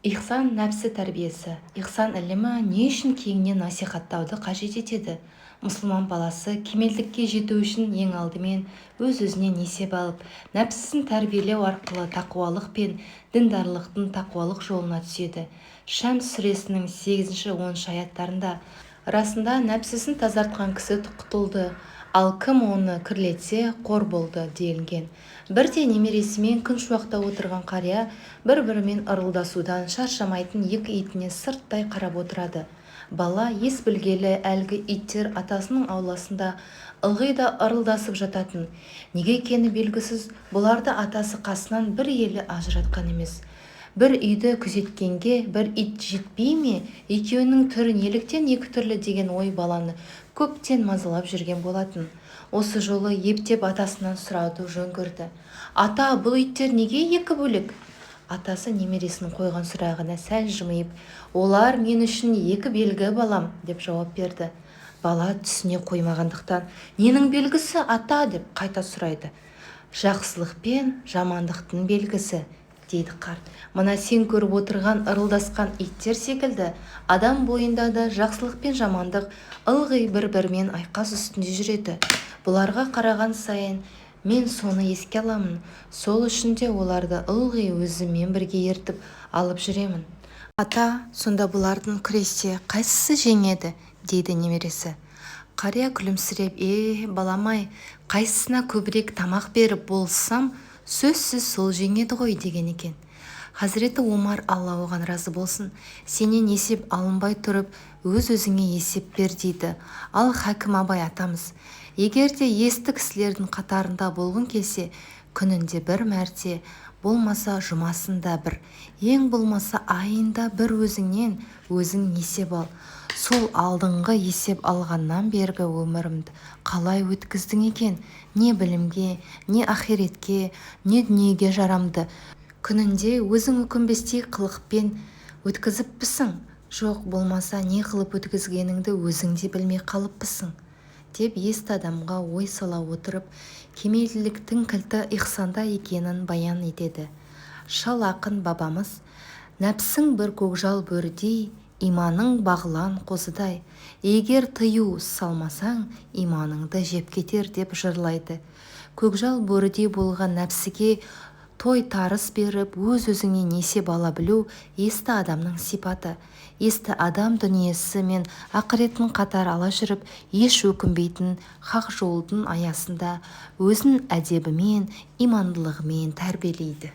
Ихсан нәпсі тәрбиесі. Ихсан ілімі не үшін кеңінен насихаттауды қажет етеді? Мұсылман баласы кемелдікке жету үшін ең алдымен өз-өзінен есеп алып, нәпсісін тәрбиелеу арқылы тақуалық пен діндарлықтың тақуалық жолына түседі. Шәмс сүресінің 8-10 аяттарында расында нәпсісін тазартқан кісі құтылды, ал кім оны кірлетсе қор болды делінген. Бірде немересімен күн шуақта отырған қария бір-бірімен ырылдасудан шаршамайтын екі итіне сырттай қарап отырады. Бала ес білгелі әлгі иттер атасының ауласында ылғи да ырылдасып жататын. Неге екені белгісіз, бұларды атасы қасынан бір елі ажыратқан емес. Бір үйді күзеткенге бір ит жетпей ме, екеуінің түрі неліктен екі түрлі деген ой баланы көптен мазалап жүрген болатын. Осы жолы ептеп атасынан сұрауды жөн көрді. Ата, бұл иттер неге екі бөлек? Атасы немересінің қойған сұрағына сәл жымиып, олар мен үшін екі белгі балам, деп жауап берді. Бала түсіне қоймағандықтан, ненің белгісі ата, деп қайта сұрайды. Жақсылық пен жамандықтың белгісі, дейді қарт. Мына сен көріп отырған ырылдасқан иттер секілді, адам бойында да жақсылық пен жамандық ылғи бір-бірімен айқас үстінде жүреді. Бұларға қараған сайын мен соны еске аламын. Сол үшін де оларды ылғи өзіммен бірге ертіп алып жүремін. Ата, сонда бұлардың күресте қайсысы жеңеді, дейді немересі. Қария күлімсіреп, балам-ай, қайсысына көбірек тамақ беріп болсам, сөзсіз сол жеңеді ғой, деген екен. Хазіреті Омар, Алла оған разы болсын, сенен есеп алынбай тұрып, өз-өзіңе есеп бер, дейді. Ал Хәкім Абай атамыз, егер де есті кісілердің қатарында болғың келсе, күнінде бір мәрте, болмаса жұмасында бір, ең болмаса айында бір өзіңнен өзің есеп ал. Сол алдыңғы есеп алғаннан бергі өмірімді қалай өткіздің екен? Не білімге, не ахиретке, не дүниеге жарамды? Күнінде өзің өкінбестей қылықпен өткізіппісің? Жоқ, болмаса не қылып өткізгеніңді өзің де білмей қалыппысың? Деп есті адамға ой сала отырып, кемелділіктің кілті ихсанда екенін баян етеді. Шал ақын бабамыз, нәпсің бір көкжал бөрідей, иманың бағлан қозыдай, егер тыю салмасаң, иманыңды жеп кетер, деп жырлайды. Көкжал бөрідей болған нәпсіге той тарыс беріп, өз-өзіңе есеп ала білу есті адамның сипаты. Есті адам дүниесі мен ақыретін қатар ала жүріп, еш өкінбейтін хақ жолдың аясында өзін әдебімен, имандылығымен тәрбиелейді.